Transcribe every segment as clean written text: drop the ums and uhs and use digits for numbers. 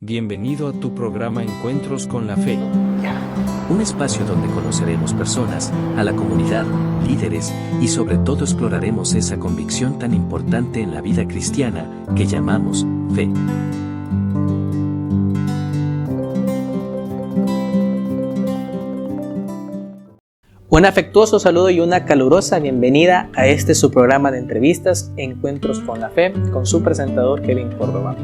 Bienvenido a tu programa Encuentros con la Fe. Un espacio donde conoceremos personas, a la comunidad, líderes y sobre todo exploraremos esa convicción tan importante en la vida cristiana que llamamos fe. Un afectuoso saludo y una calurosa bienvenida a este su programa de entrevistas Encuentros con la Fe con su presentador Kevin Córdoba.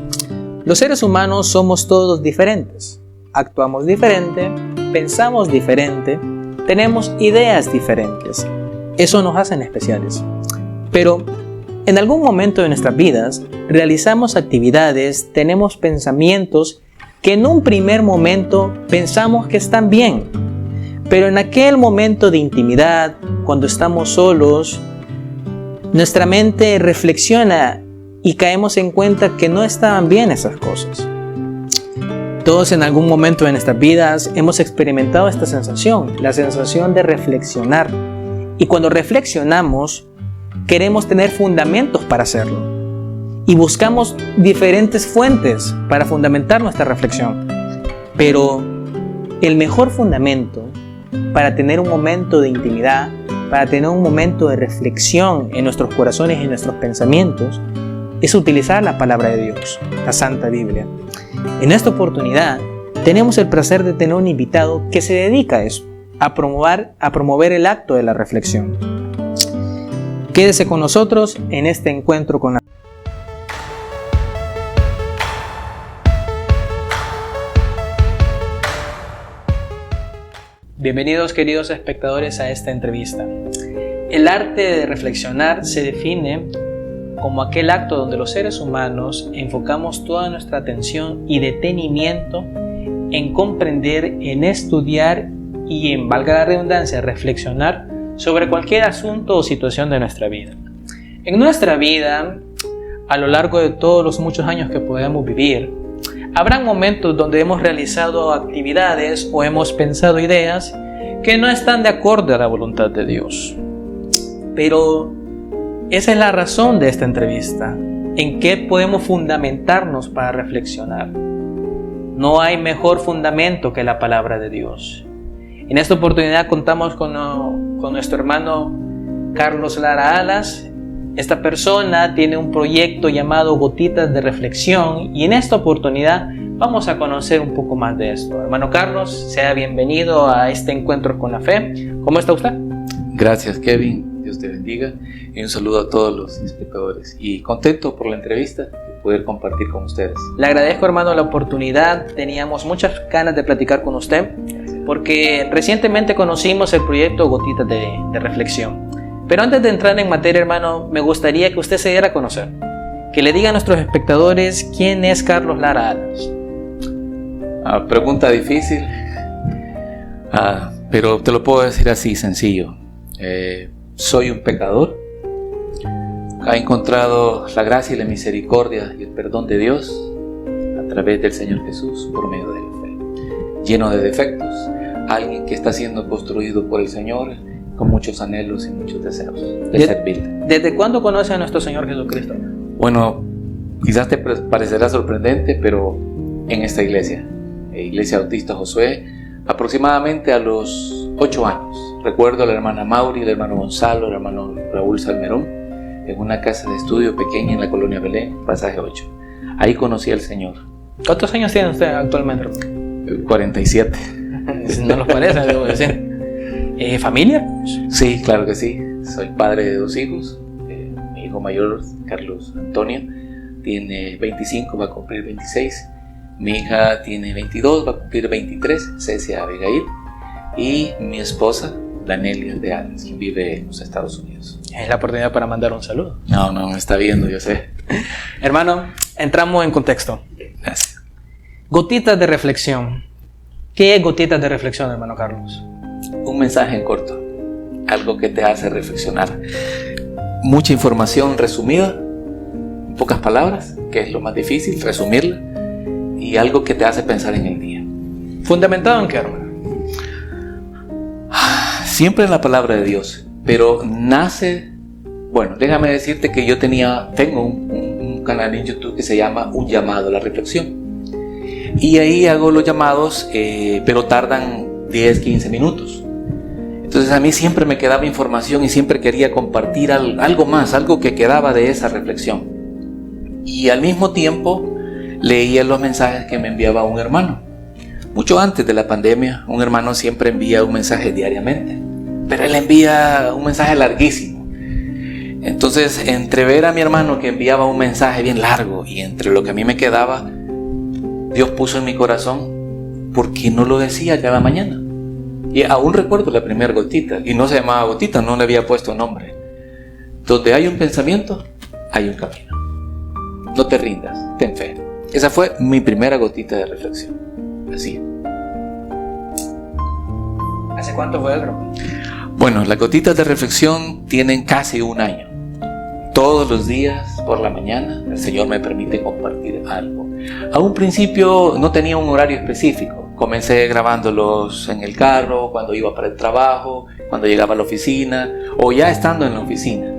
Los seres humanos somos todos diferentes, actuamos diferente, pensamos diferente, tenemos ideas diferentes. Eso nos hace especiales. Pero en algún momento de nuestras vidas realizamos actividades, tenemos pensamientos que en un primer momento pensamos que están bien. Pero en aquel momento de intimidad, cuando estamos solos, nuestra mente reflexiona y caemos en cuenta que no estaban bien esas cosas. Todos en algún momento de nuestras vidas hemos experimentado esta sensación, la sensación de reflexionar. Y cuando reflexionamos, queremos tener fundamentos para hacerlo. Y buscamos diferentes fuentes para fundamentar nuestra reflexión. Pero el mejor fundamento para tener un momento de intimidad, para tener un momento de reflexión en nuestros corazones y en nuestros pensamientos, es utilizar la palabra de Dios, la Santa Biblia. En esta oportunidad tenemos el placer de tener un invitado que se dedica a eso, a promover el acto de la reflexión. Quédese con nosotros en este encuentro con la Bienvenidos, queridos espectadores, a esta entrevista. El arte de reflexionar se define como aquel acto donde los seres humanos enfocamos toda nuestra atención y detenimiento en comprender, en estudiar y, en valga la redundancia, reflexionar sobre cualquier asunto o situación de nuestra vida. En nuestra vida, a lo largo de todos los muchos años que podemos vivir, habrán momentos donde hemos realizado actividades o hemos pensado ideas que no están de acuerdo a la voluntad de Dios. Pero esa es la razón de esta entrevista. ¿En qué podemos fundamentarnos para reflexionar? No hay mejor fundamento que la palabra de Dios. En esta oportunidad contamos con nuestro hermano Carlos Lara Alas. Esta persona tiene un proyecto llamado Gotitas de Reflexión y en esta oportunidad vamos a conocer un poco más de esto. Hermano Carlos, sea bienvenido a este Encuentro con la Fe. ¿Cómo está usted? Gracias, Kevin. Dios te bendiga. Y un saludo a todos los espectadores. Y contento por la entrevista y poder compartir con ustedes. Le agradezco, hermano, la oportunidad. Teníamos muchas ganas de platicar con usted porque recientemente conocimos el proyecto Gotitas de Reflexión. Pero antes de entrar en materia, hermano, me gustaría que usted se diera a conocer. Que le diga a nuestros espectadores quién es Carlos Lara Alas. Pregunta difícil, pero te lo puedo decir así, sencillo. Soy un pecador. Ha encontrado la gracia y la misericordia y el perdón de Dios a través del Señor Jesús por medio de la fe. Lleno de defectos, alguien que está siendo construido por el Señor con muchos anhelos y muchos deseos de servirle. ¿Desde cuándo conoce a nuestro Señor Jesucristo? Bueno, quizás te parecerá sorprendente, pero en esta iglesia Bautista Josué, aproximadamente a los 8 años. Recuerdo a la hermana Mauri, el hermano Gonzalo, el hermano Raúl Salmerón, en una casa de estudio pequeña en la colonia Belén, pasaje 8. Ahí conocí al Señor. ¿Cuántos años tiene usted actualmente? 47. No nos parece, debo decir. ¿Familia? Sí, claro que sí. Soy padre de 2 hijos. Mi hijo mayor, Carlos Antonio, tiene 25, va a cumplir 26. Mi hija tiene 22, va a cumplir 23, Cecia Abigail. Y mi esposa, Danelia de Alas, quien vive en los Estados Unidos. Es la oportunidad para mandar un saludo. No, me está viendo, yo sé. Hermano, entramos en contexto. Gracias. Gotitas de reflexión. ¿Qué es Gotitas de Reflexión, hermano Carlos? Un mensaje en corto, algo que te hace reflexionar. Mucha información resumida, en pocas palabras, que es lo más difícil, resumirla, y algo que te hace pensar en el día. ¿Fundamentado en qué, hermano? Siempre en la palabra de Dios, pero nace, bueno, déjame decirte que tengo un canal en YouTube que se llama Un Llamado a la Reflexión. y ahí hago los llamados, pero tardan 10, 15 minutos. Entonces a mí siempre me quedaba información y siempre quería compartir algo más, algo que quedaba de esa reflexión. Y al mismo tiempo leía los mensajes que me enviaba un hermano. Mucho antes de la pandemia, un hermano siempre envía un mensaje diariamente, pero él envía un mensaje larguísimo. Entonces, entre ver a mi hermano que enviaba un mensaje bien largo y entre lo que a mí me quedaba, Dios puso en mi corazón, ¿por qué no lo decía cada mañana? Y aún recuerdo la primera gotita, y no se llamaba gotita, no le había puesto nombre. Donde hay un pensamiento, hay un camino. No te rindas, ten fe. Esa fue mi primera gotita de reflexión. Así. ¿Hace cuánto fue, hermano? Bueno, las gotitas de reflexión tienen casi un año. Todos los días por la mañana el Señor me permite compartir algo. A un principio no tenía un horario específico. Comencé grabándolos en el carro, cuando iba para el trabajo, cuando llegaba a la oficina o ya estando en la oficina.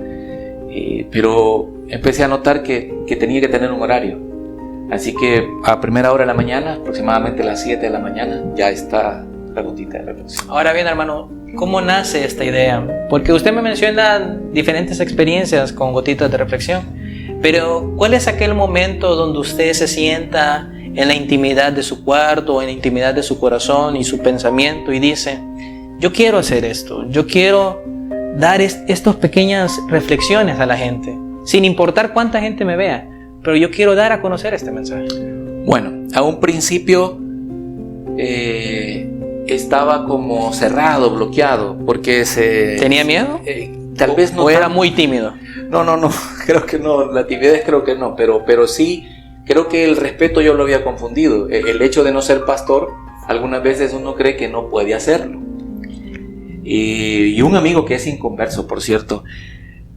Pero empecé a notar que tenía que tener un horario. Así que a primera hora de la mañana, aproximadamente a las 7 de la mañana, ya está la gotita de reflexión. Ahora bien, hermano, ¿cómo nace esta idea? Porque usted me menciona diferentes experiencias con gotitas de reflexión, pero ¿cuál es aquel momento donde usted se sienta en la intimidad de su cuarto, en la intimidad de su corazón y su pensamiento y dice, yo quiero hacer esto, yo quiero dar estas pequeñas reflexiones a la gente, sin importar cuánta gente me vea, pero yo quiero dar a conocer este mensaje? Bueno, a un principio estaba como cerrado, bloqueado, porque ¿Tenía miedo? Tal vez no. ¿O era muy tímido? No, creo que no, la timidez creo que no, pero sí, creo que el respeto yo lo había confundido. El hecho de no ser pastor, algunas veces uno cree que no puede hacerlo. Y un amigo que es inconverso, por cierto,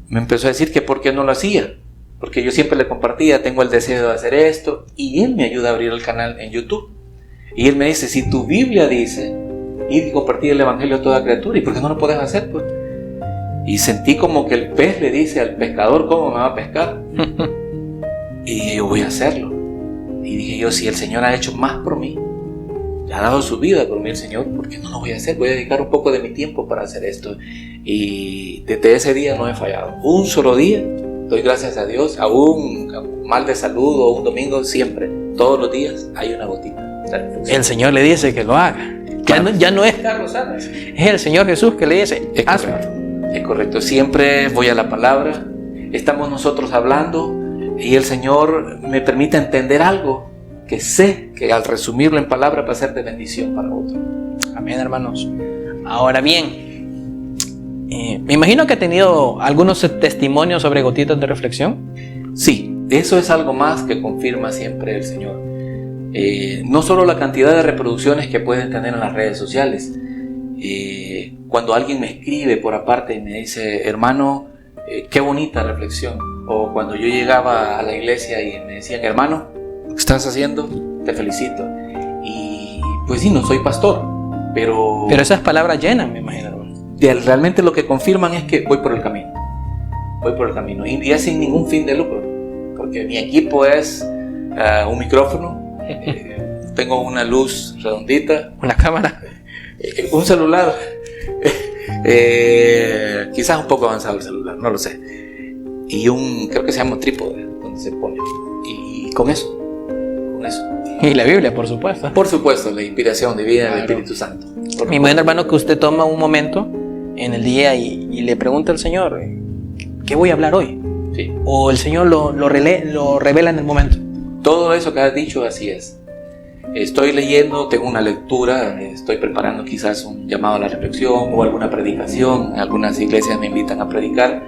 me empezó a decir que por qué no lo hacía, porque yo siempre le compartía, tengo el deseo de hacer esto, y él me ayuda a abrir el canal en YouTube. Y él me dice, si tu Biblia dice, ir y compartir el evangelio a toda criatura, ¿y por qué no lo puedes hacer, pues? Y sentí como que el pez le dice al pescador, ¿cómo me va a pescar? Y yo voy a hacerlo. Y dije yo, si el Señor ha hecho más por mí, ha dado su vida por mí el Señor, ¿por qué no lo voy a hacer? Voy a dedicar un poco de mi tiempo para hacer esto. Y desde ese día no he fallado. Un solo día, doy gracias a Dios, aún mal de salud o un domingo, siempre, todos los días hay una gotita. El Señor le dice que lo haga. Ya no es Carlos Salas, es el Señor Jesús que le dice, hazlo. Es correcto, siempre voy a la palabra, estamos nosotros hablando y el Señor me permite entender algo que sé que al resumirlo en palabras va a ser de bendición para otro. Amén, hermanos. Ahora bien, me imagino que ha tenido algunos testimonios sobre gotitas de reflexión. Sí, eso es algo más que confirma siempre el Señor. No solo la cantidad de reproducciones que pueden tener en las redes sociales. Cuando alguien me escribe por aparte y me dice, hermano, qué bonita reflexión. O cuando yo llegaba a la iglesia y me decían, hermano, ¿qué estás haciendo? Te felicito. Y pues sí, no soy pastor, pero esas palabras llenan, me imagino, hermano. Realmente lo que confirman es que voy por el camino. Voy por el camino. Y es sin ningún fin de lucro. Porque mi equipo es un micrófono, tengo una luz redondita, una cámara, un celular, quizás un poco avanzado el celular, no lo sé, y creo que se llama un trípode donde se pone, y con eso. Y la Biblia, por supuesto. Por supuesto, la inspiración divina del Espíritu Santo. Me imagino, hermano, que usted toma un momento en el día y le pregunta al Señor, ¿qué voy a hablar hoy? Sí. O el Señor lo revela en el momento. Todo eso que has dicho, así es. Estoy leyendo, tengo una lectura, estoy preparando quizás un llamado a la reflexión o alguna predicación. Algunas iglesias me invitan a predicar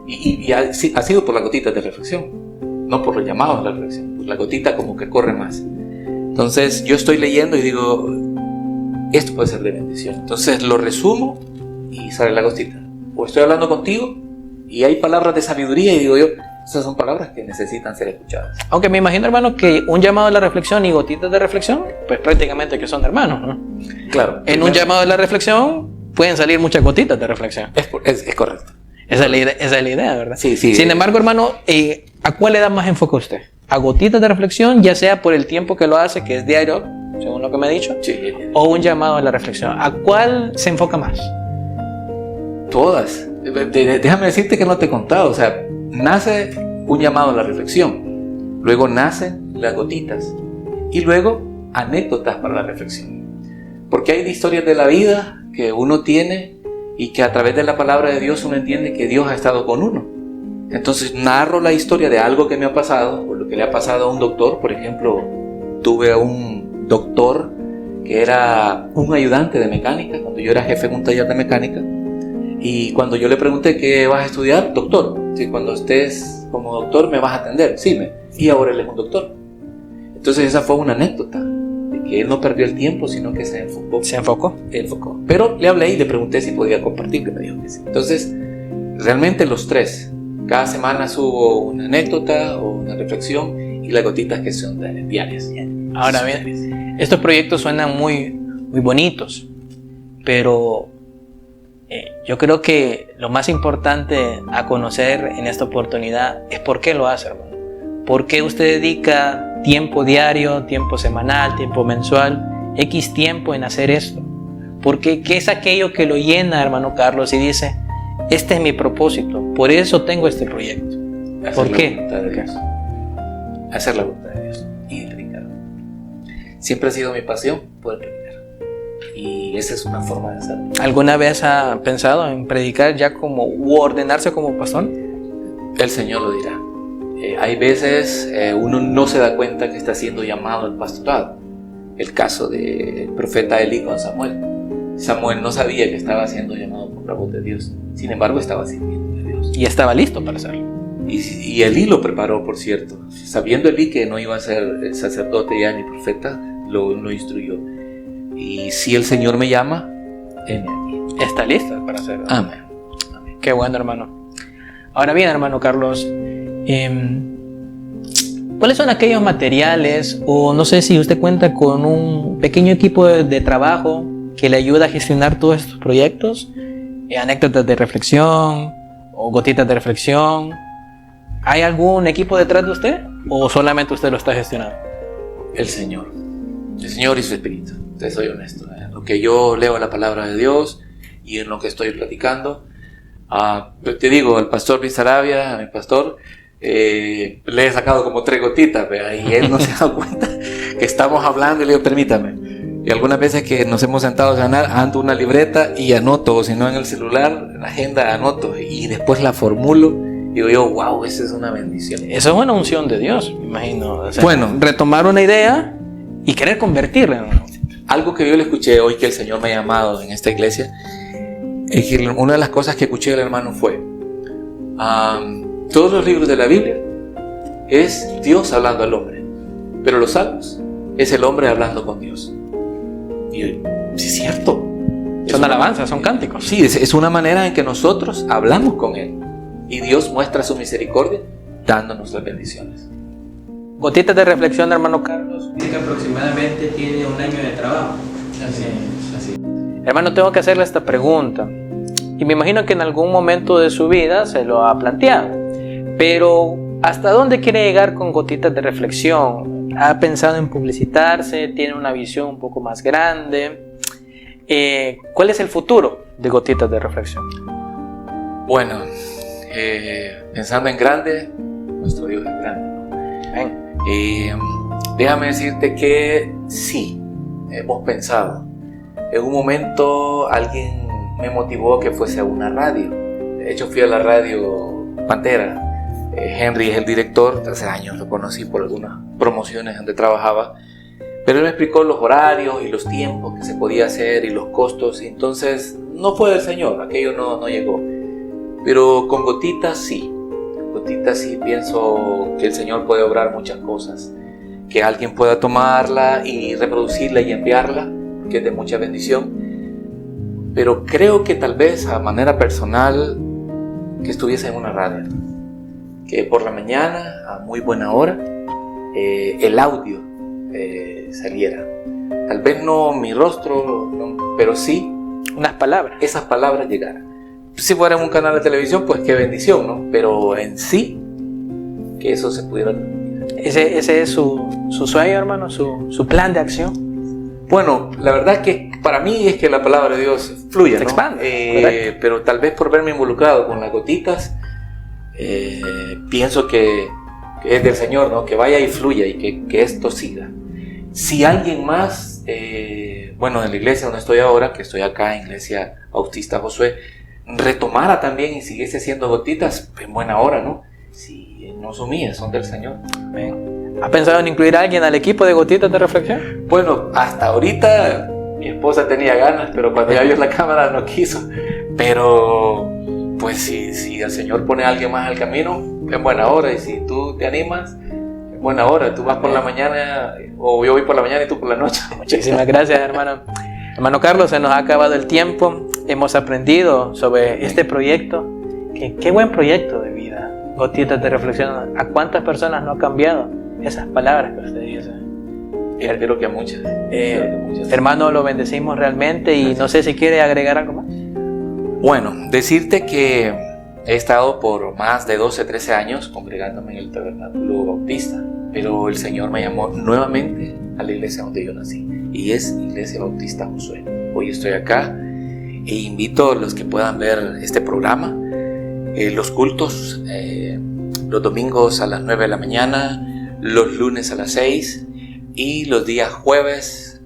y ha sido por las gotitas de reflexión, no por los llamados a la reflexión, pues la gotita como que corre más. Entonces yo estoy leyendo y digo, esto puede ser de bendición. Entonces lo resumo y sale la gotita. O estoy hablando contigo y hay palabras de sabiduría y digo yo, esas son palabras que necesitan ser escuchadas. Aunque me imagino, hermano, que un llamado a la reflexión y gotitas de reflexión, pues prácticamente que son hermanos, ¿no? Claro. En un llamado a la reflexión pueden salir muchas gotitas de reflexión. Es correcto. Esa es la idea, ¿verdad? Sí. Sin embargo, hermano, ¿a cuál le da más enfoque usted? a gotitas de reflexión, ya sea por el tiempo que lo hace, que es diario, según lo que me ha dicho, Sí. o un llamado a la reflexión. ¿A cuál se enfoca más? Todas. Déjame decirte que no te he contado. O sea, nace un llamado a la reflexión, luego nacen las gotitas y luego anécdotas para la reflexión. Porque hay historias de la vida que uno tiene y que a través de la palabra de Dios uno entiende que Dios ha estado con uno. Entonces narro la historia de algo que me ha pasado, o lo que le ha pasado a un doctor. Por ejemplo, tuve a un doctor que era un ayudante de mecánica cuando yo era jefe en un taller de mecánica. Y cuando yo le pregunté, ¿qué vas a estudiar? Doctor. Sí, cuando estés como doctor me vas a atender. Sí, y ahora él es un doctor. Entonces esa fue una anécdota de que él no perdió el tiempo, sino que se enfocó. ¿Se enfocó? Enfocó. Pero le hablé y le pregunté si podía compartir, que me dijo que sí. Entonces, realmente los tres, cada semana subo una anécdota o una reflexión y las gotitas que son diarias. Ahora bien, estos proyectos suenan muy bonitos, pero yo creo que lo más importante a conocer en esta oportunidad es por qué lo hace, hermano. ¿Por qué usted dedica tiempo diario, tiempo semanal, tiempo mensual, X tiempo en hacer esto? Porque ¿qué es aquello que lo llena, hermano Carlos, y dice, este es mi propósito, por eso tengo este proyecto? ¿Por qué? Hacer la voluntad de Dios y predicar. Siempre ha sido mi pasión poder predicar. Y esa es una forma de hacerlo. ¿Alguna vez ha pensado en predicar ya como, u ordenarse como pastor? El Señor lo dirá. Hay veces uno no se da cuenta que está siendo llamado al pastorado. El caso del profeta Elí con Samuel. Samuel no sabía que estaba siendo llamado por la voz de Dios. Sin embargo, estaba sirviendo a Dios. Y estaba listo para hacerlo. Y Elí lo preparó, por cierto. Sabiendo Elí que no iba a ser sacerdote ya ni profeta, lo instruyó. Y si el Señor me llama, heme aquí. Está listo para hacerlo. Amén. Qué bueno, hermano. Ahora bien, hermano Carlos, ¿cuáles son aquellos materiales, o no sé si usted cuenta con un pequeño equipo de trabajo que le ayuda a gestionar todos estos proyectos? Anécdotas de reflexión o gotitas de reflexión. ¿Hay algún equipo detrás de usted o solamente usted lo está gestionando? El Señor y su Espíritu. Te soy honesto. Lo que yo leo en la palabra de Dios y en lo que estoy platicando. Te digo, el pastor Luis Arabia, mi pastor, le he sacado como 3 gotitas, y él no se ha dado cuenta que estamos hablando y le digo, permítame. Y algunas veces que nos hemos sentado a ganar, ando una libreta y anoto, o si no en el celular, en la agenda anoto y después la formulo. Digo yo, wow, esa es una bendición. Eso es una unción de Dios, me imagino. O sea, bueno, retomar una idea y querer convertirla, ¿no? Algo que yo le escuché hoy que el Señor me ha llamado en esta iglesia, es que una de las cosas que escuché del hermano fue, todos los libros de la Biblia es Dios hablando al hombre, pero los salmos es el hombre hablando con Dios. Y yo, sí es cierto. Son alabanzas, son cánticos. Sí, es una manera en que nosotros hablamos con Él y Dios muestra su misericordia dándonos las bendiciones. Gotitas de reflexión, hermano Carlos, que aproximadamente tiene 1 año de trabajo. Así. Hermano, tengo que hacerle esta pregunta. Y me imagino que en algún momento de su vida se lo ha planteado. Pero, ¿hasta dónde quiere llegar con gotitas de reflexión? ¿Ha pensado en publicitarse? ¿Tiene una visión un poco más grande? ¿Cuál es el futuro de gotitas de reflexión? Bueno, pensando en grande, nuestro Dios es grande. Ven. Déjame decirte que sí, hemos pensado. En un momento alguien me motivó que fuese a una radio. De hecho fui a la radio Pantera. Henry es el director, hace años lo conocí por algunas promociones donde trabajaba. Pero él me explicó los horarios y los tiempos que se podía hacer y los costos. Y entonces no fue del Señor, aquello no llegó. Pero con gotitas sí. Gotitas sí pienso que el Señor puede obrar muchas cosas. Que alguien pueda tomarla y reproducirla y enviarla, que es de mucha bendición. Pero creo que tal vez a manera personal que estuviese en una radio. Que por la mañana, a muy buena hora, el audio saliera. Tal vez no mi rostro, no, pero sí unas palabras. Esas palabras llegaran. Si fuera en un canal de televisión, pues qué bendición, ¿no? Pero en sí, que eso se pudiera transmitir. Ese es su sueño, hermano, su plan de acción. Bueno, la verdad que para mí es que la palabra de Dios fluya, Se ¿no? expande, pero tal vez por verme involucrado con las gotitas, pienso que es del Señor, ¿no? Que vaya y fluya y que esto siga. Si alguien más, bueno, en la iglesia donde estoy ahora, que estoy acá en Iglesia Bautista Josué, retomara también y siguiese haciendo gotitas, en buena hora, ¿no? Si no son mías, son del Señor. Amén. ¿Has pensado en incluir a alguien al equipo de gotitas de reflexión? Bueno, hasta ahorita mi esposa tenía ganas, pero cuando ya vio la cámara no quiso. Pero, pues si el Señor pone a alguien más al camino, en buena hora. Y si tú te animas, en buena hora. Tú vas por la mañana, o yo voy por la mañana y tú por la noche. Muchísimas gracias, hermano. Hermano Carlos, se nos ha acabado el tiempo. Hemos aprendido sobre este proyecto. Qué buen proyecto de vida. Gotitas de reflexión. ¿A cuántas personas no ha cambiado esas palabras que usted dice? Espero que a muchas. Hermano, lo bendecimos realmente y no sé si quiere agregar algo más. Bueno, decirte que he estado por más de 12, 13 años congregándome en el Tabernáculo Bautista, pero el Señor me llamó nuevamente a la iglesia donde yo nací, y es Iglesia Bautista Josué. Hoy estoy acá e invito a los que puedan ver este programa, los cultos, los domingos a las 9 de la mañana, los lunes a las 6 y los días jueves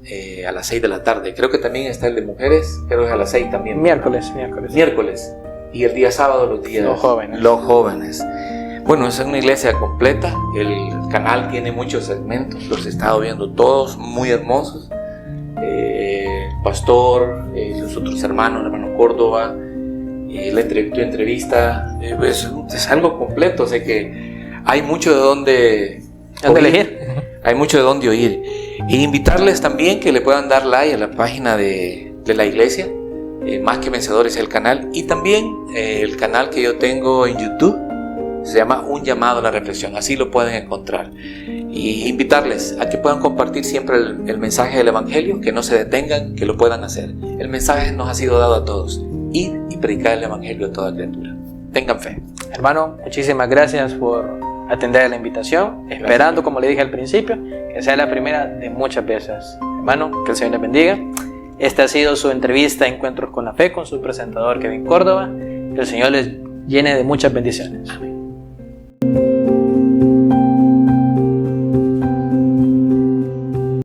a las 6 de la tarde. Creo que también está el de mujeres, pero es a las 6 también. Miércoles. Y el día sábado los jóvenes. Bueno, es una iglesia completa. El canal tiene muchos segmentos, los he estado viendo todos, muy hermosos. Pastor, los otros hermanos, el hermano Córdoba, tu entrevista, es algo completo. Sé que hay mucho de dónde elegir. Hay mucho de dónde oír. E invitarles también que le puedan dar like a la página de la iglesia, Más que Vencedores, el canal, y también el canal que yo tengo en YouTube, se llama Un Llamado a la Reflexión, así lo pueden encontrar. Y invitarles a que puedan compartir siempre el mensaje del Evangelio, que no se detengan, que lo puedan hacer. El mensaje nos ha sido dado a todos: ir y predicar el Evangelio a toda criatura. Tengan fe. Hermano, muchísimas gracias por atender la invitación, esperando, como le dije al principio, que sea la primera de muchas veces. Hermano, que el Señor les bendiga. Esta ha sido su entrevista Encuentros con la Fe con su presentador Kevin Córdoba. Que el Señor les llene de muchas bendiciones. Amén.